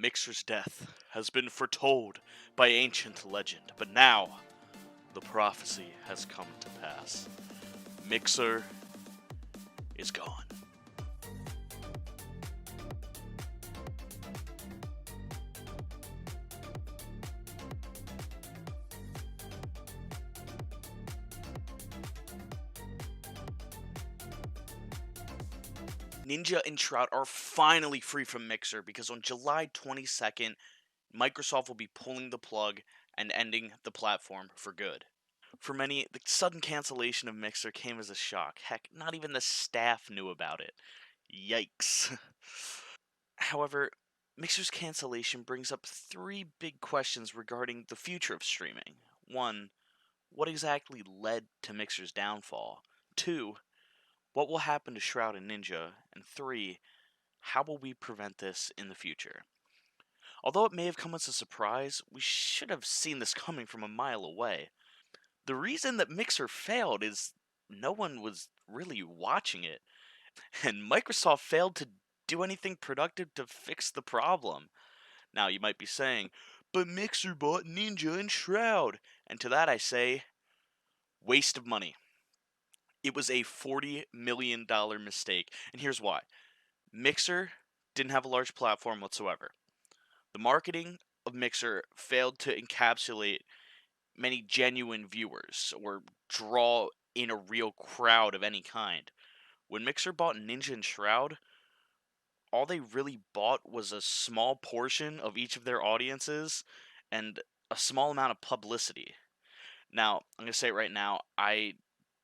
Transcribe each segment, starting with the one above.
Mixer's death has been foretold by ancient legend, but now the prophecy has come to pass. Mixer is gone. Ninja and Shroud are finally free from Mixer because on July 22nd, Microsoft will be pulling the plug and ending the platform for good. For many, the sudden cancellation of Mixer came as a shock. Heck, not even the staff knew about it. Yikes. However, Mixer's cancellation brings up three big questions regarding the future of streaming. One, what exactly led to Mixer's downfall? Two, what will happen to Shroud and Ninja? And three, how will we prevent this in the future? Although it may have come as a surprise, we should have seen this coming from a mile away. The reason that Mixer failed is no one was really watching it, and Microsoft failed to do anything productive to fix the problem. Now, you might be saying, but Mixer bought Ninja and Shroud. And to that I say, waste of money. It was a $40 million mistake. And here's why. Mixer didn't have a large platform whatsoever. The marketing of Mixer failed to encapsulate many genuine viewers or draw in a real crowd of any kind. When Mixer bought Ninja and Shroud, all they really bought was a small portion of each of their audiences and a small amount of publicity. Now, I'm going to say it right now, I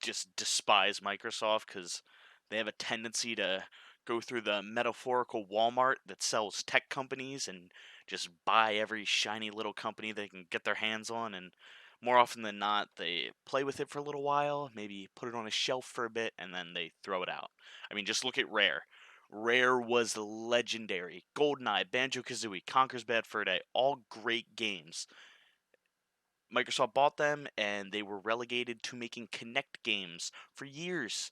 just despise Microsoft because they have a tendency to go through the metaphorical Walmart that sells tech companies and just buy every shiny little company they can get their hands on. And more often than not, they play with it for a little while, maybe put it on a shelf for a bit, and then they throw it out. I mean, just look at RaReR. RaReR was legendary. GoldenEye, Banjo-Kazooie, Conker's Bad Fur Day, all great games. Microsoft bought them, and they were relegated to making Kinect games for years.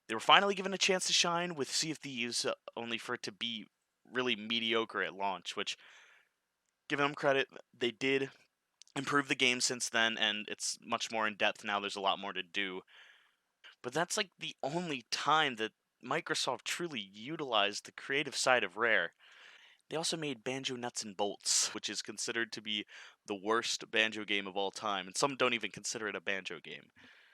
They were finally given a chance to shine with Sea of Thieves, only for it to be really mediocre at launch, which, giving them credit, they did improve the game since then, and it's much more in depth now. There's a lot more to do. But that's like the only time that Microsoft truly utilized the creative side of RaReR. They also made Banjo Nuts and Bolts, which is considered to be the worst Banjo game of all time, and some don't even consider it a Banjo game.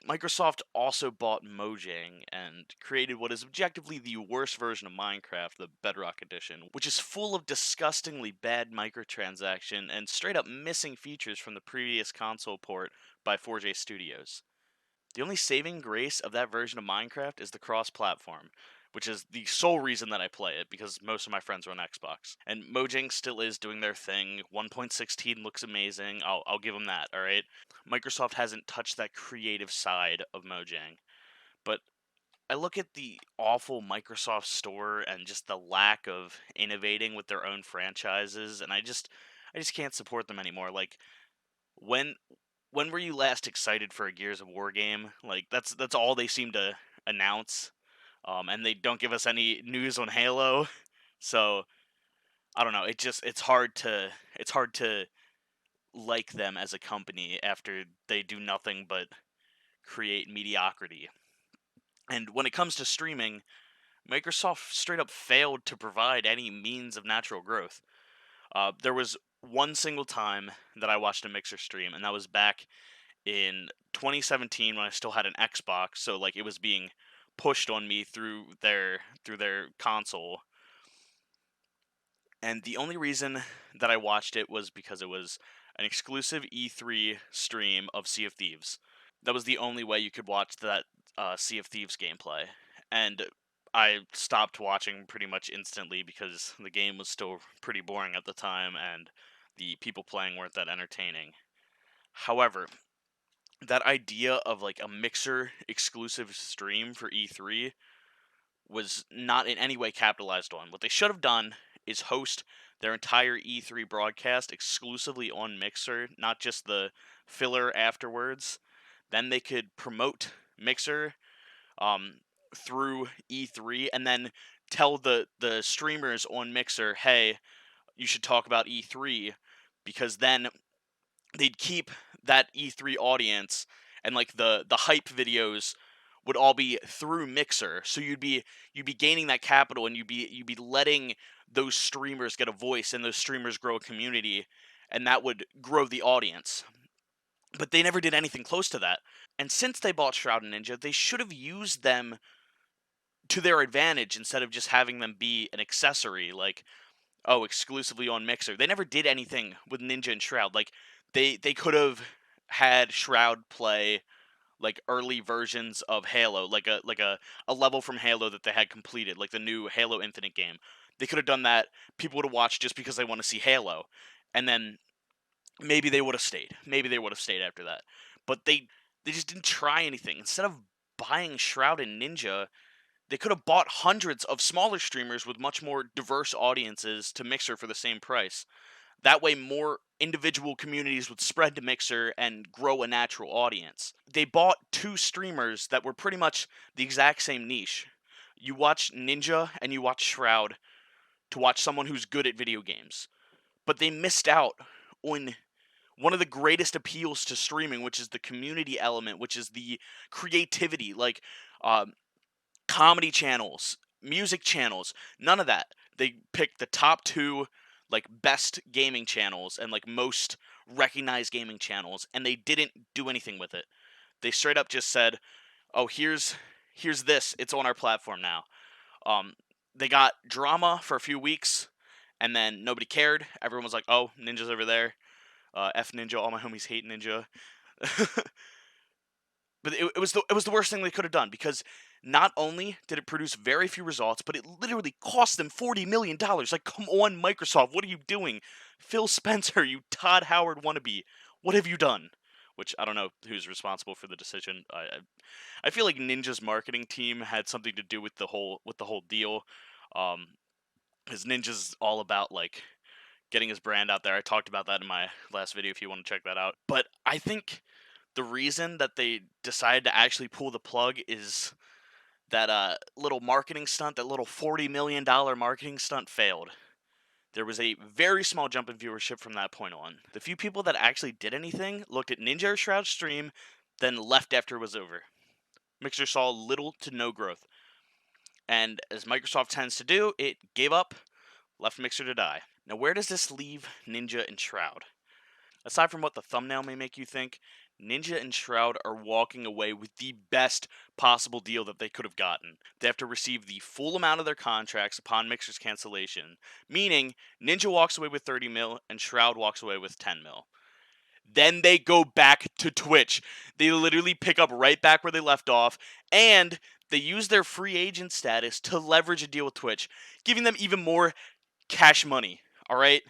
Microsoft also bought Mojang and created what is objectively the worst version of Minecraft, the Bedrock Edition, which is full of disgustingly bad microtransaction and straight up missing features from the previous console port by 4J Studios. The only saving grace of that version of Minecraft is the cross-platform, which is the sole reason that I play it, because most of my friends are on Xbox. And Mojang still is doing their thing. 1.16 looks amazing. I'll give them that, alright? Microsoft hasn't touched that creative side of Mojang. But I look at the awful Microsoft store and just the lack of innovating with their own franchises, and I just can't support them anymore. Like, when when were you last excited for a Gears of War game? Like, that's all they seem to announce. And they don't give us any news on Halo. So I don't know. It's hard to like them as a company after they do nothing but create mediocrity. And when it comes to streaming, Microsoft straight up failed to provide any means of natural growth. There was one single time that I watched a Mixer stream, and that was back in 2017 when I still had an Xbox, so like it was being pushed on me through their console. And the only reason that I watched it was because it was an exclusive E3 stream of Sea of Thieves. That was the only way you could watch that Sea of Thieves gameplay. And I stopped watching pretty much instantly because the game was still pretty boring at the time and the people playing weren't that entertaining. However, that idea of like a Mixer exclusive stream for E3 was not in any way capitalized on. What they should have done is host their entire E3 broadcast exclusively on Mixer, not just the filler afterwards. Then they could promote Mixer um, through E3 and then tell the streamers on Mixer, hey, you should talk about E3 because then they'd keep that E3 audience and like the hype videos would all be through Mixer. So you'd be gaining that capital and you'd be letting those streamers get a voice and those streamers grow a community and that would grow the audience. But they never did anything close to that. And since they bought Shroud and Ninja, they should have used them to their advantage instead of just having them be an accessory like, oh, exclusively on Mixer. They never did anything with Ninja and Shroud. Like they could have had Shroud play like early versions of Halo, like a level from Halo that they had completed, like the new Halo Infinite game. They could have done that. People would have watched just because they want to see Halo, and then maybe they would have stayed. Maybe they would have stayed after that. But they just didn't try anything. Instead of buying Shroud and Ninja, they could have bought hundreds of smaller streamers with much more diverse audiences to Mixer for the same price. That way, more individual communities would spread to Mixer and grow a natural audience. They bought two streamers that were pretty much the exact same niche. You watch Ninja and you watch Shroud to watch someone who's good at video games. But they missed out on one of the greatest appeals to streaming, which is the community element, which is the creativity. Like, um, comedy channels, music channels, none of that. They picked the top two like best gaming channels and like most recognized gaming channels and they didn't do anything with it. They straight up just said, "Oh, here's this. It's on our platform now." Um they got drama for a few weeks and then nobody cared. Everyone was like, "Oh, Ninja's over there. F Ninja, all my homies hate Ninja." But it was the worst thing they could have done because not only did it produce very few results, but it literally cost them $40 million. Like, come on, Microsoft, what are you doing? Phil Spencer, you Todd Howard wannabe, what have you done? Which I don't know who's responsible for the decision. I feel like Ninja's marketing team had something to do with the whole deal. Um, because Ninja's all about like getting his brand out there. I talked about that in my last video if you want to check that out. But I think the reason that they decided to actually pull the plug is that little marketing stunt, that little $40 million marketing stunt failed. There was a very small jump in viewership from that point on. The few people that actually did anything looked at Ninja or Shroud's stream, then left after it was over. Mixer saw little to no growth. And as Microsoft tends to do, it gave up, left Mixer to die. Now, where does this leave Ninja and Shroud? Aside from what the thumbnail may make you think, Ninja and Shroud are walking away with the best possible deal that they could have gotten. They have to receive the full amount of their contracts upon Mixer's cancellation, meaning Ninja walks away with 30 mil and Shroud walks away with 10 mil. Then they go back to Twitch. They literally pick up right back where they left off, and they use their free agent status to leverage a deal with Twitch, giving them even more cash money. All right?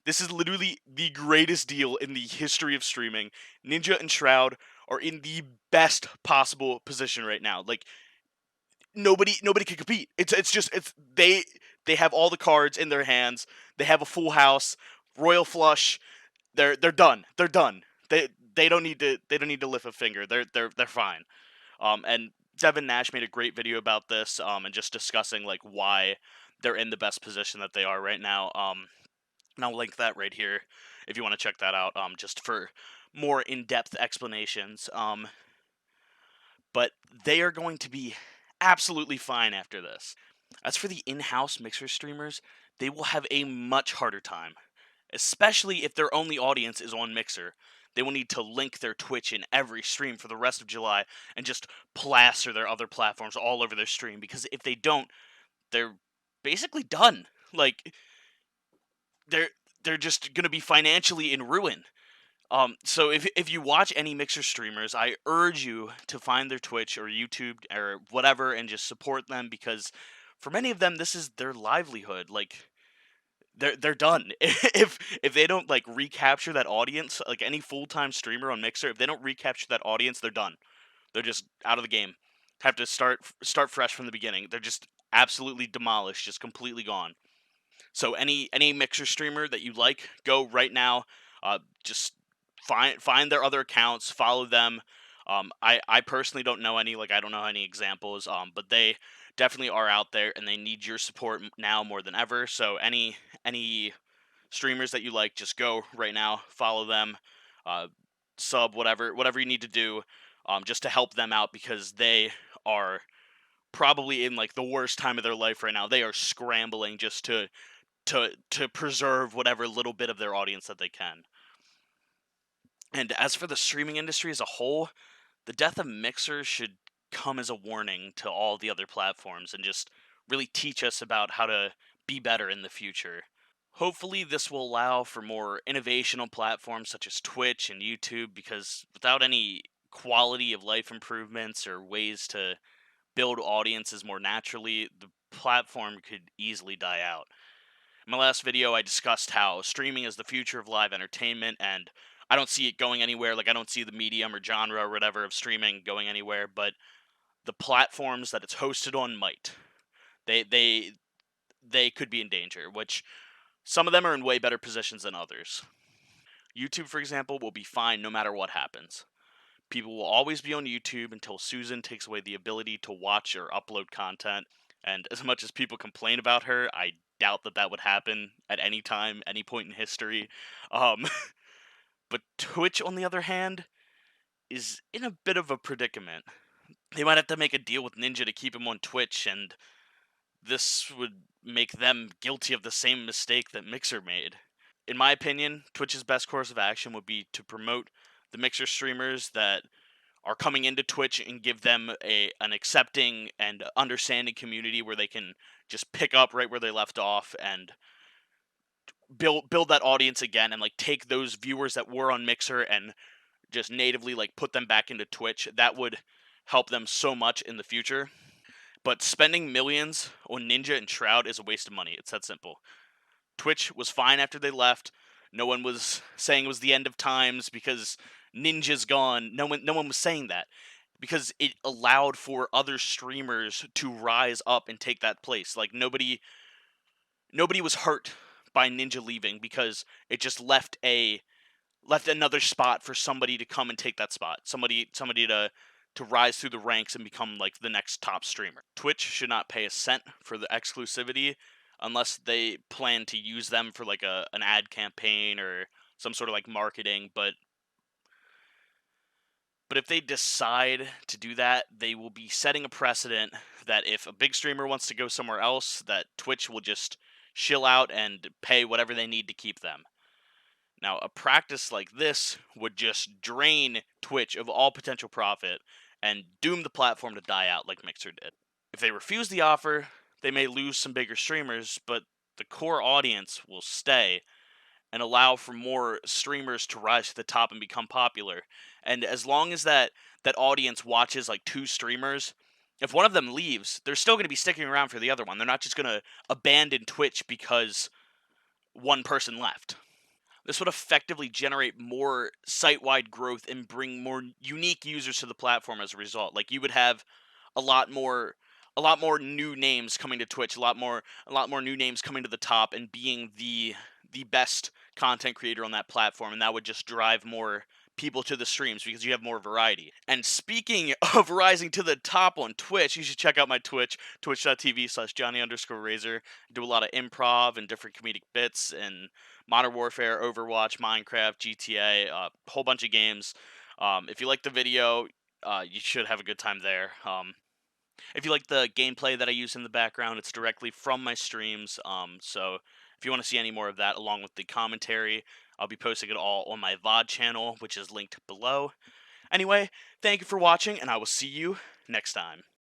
This is literally the greatest deal in the history of streaming. Ninja and Shroud are in the best possible position right now. Like nobody can compete. They have all the cards in their hands. They have a full house, royal flush. They're done. They're done. They don't need to lift a finger. They're fine. And Devin Nash made a great video about this. And just discussing like why they're in the best position that they are right now. And I'll link that right here if you want to check that out. Just for more in-depth explanations. But they are going to be absolutely fine after this. As for the in-house Mixer streamers, they will have a much harder time, especially if their only audience is on Mixer. They will need to link their Twitch in every stream for the rest of July and just plaster their other platforms all over their stream because if they don't, they're basically done. Like they're they're just going to be financially in ruin. So if you watch any Mixer streamers, I urge you to find their Twitch or YouTube or whatever and just support them because for many of them this is their livelihood. Like they're done. If they don't like recapture that audience, like any full-time streamer on Mixer, if they don't recapture that audience, they're done. They're just out of the game. Have to start fresh from the beginning. They're just absolutely demolished, just completely gone. So any Mixer streamer that you like, go right now. Just find their other accounts, follow them. I personally don't know any, like I don't know any examples. But they definitely are out there, and they need your support now more than ever. So any streamers that you like, just go right now, follow them, uh, sub, whatever you need to do, just to help them out because they are probably in like the worst time of their life right now. They are scrambling just to preserve whatever little bit of their audience that they can. And as for the streaming industry as a whole, the death of Mixer should come as a warning to all the other platforms and just really teach us about how to be better in the future. Hopefully, this will allow for more innovation on platforms such as Twitch and YouTube because without any quality of life improvements or ways to build audiences more naturally, the platform could easily die out. In my last video, I discussed how streaming is the future of live entertainment, and I don't see it going anywhere. Like, I don't see the medium or genre or whatever of streaming going anywhere, but the platforms that it's hosted on might. They they they could be in danger, which some of them are in way better positions than others. YouTube, for example, will be fine no matter what happens. People will always be on YouTube until Susan takes away the ability to watch or upload content. And as much as people complain about her, I doubt that that would happen at any time, any point in history. Um, but Twitch, on the other hand, is in a bit of a predicament. They might have to make a deal with Ninja to keep him on Twitch, and this would make them guilty of the same mistake that Mixer made. In my opinion, Twitch's best course of action would be to promote the Mixer streamers that are coming into Twitch and give them an accepting and understanding community where they can just pick up right where they left off and build that audience again and like take those viewers that were on Mixer and just natively like put them back into Twitch. That would help them so much in the future. But spending millions on Ninja and Shroud is a waste of money. It's that simple. Twitch was fine after they left. No one was saying it was the end of times because Ninja's gone. No one was saying that because it allowed for other streamers to rise up and take that place. Like nobody was hurt by Ninja leaving because it just left another spot for somebody to come and take that spot. Somebody to rise through the ranks and become like the next top streamer. Twitch should not pay a cent for the exclusivity unless they plan to use them for like an ad campaign or some sort of like marketing, but if they decide to do that, they will be setting a precedent that if a big streamer wants to go somewhere else, that Twitch will just shill out and pay whatever they need to keep them. Now, a practice like this would just drain Twitch of all potential profit and doom the platform to die out like Mixer did. If they refuse the offer, they may lose some bigger streamers, but the core audience will stay and allow for more streamers to rise to the top and become popular. And as long as that audience watches like two streamers, if one of them leaves, they're still going to be sticking around for the other one. They're not just going to abandon Twitch because one person left. This would effectively generate more site-wide growth and bring more unique users to the platform as a result. Like you would have a lot more new names coming to Twitch, a lot more new names coming to the top and being the best content creator on that platform, and that would just drive more people to the streams because you have more variety. And speaking of rising to the top on Twitch, you should check out my Twitch, twitch.tv/Jonny_RaZeR. Do a lot of improv and different comedic bits and Modern Warfare, Overwatch, Minecraft, GTA, a whole bunch of games. If you like the video, you should have a good time there. If you like the gameplay that I use in the background, it's directly from my streams. So if you want to see any more of that along with the commentary, I'll be posting it all on my VOD channel, which is linked below. Anyway, thank you for watching, and I will see you next time.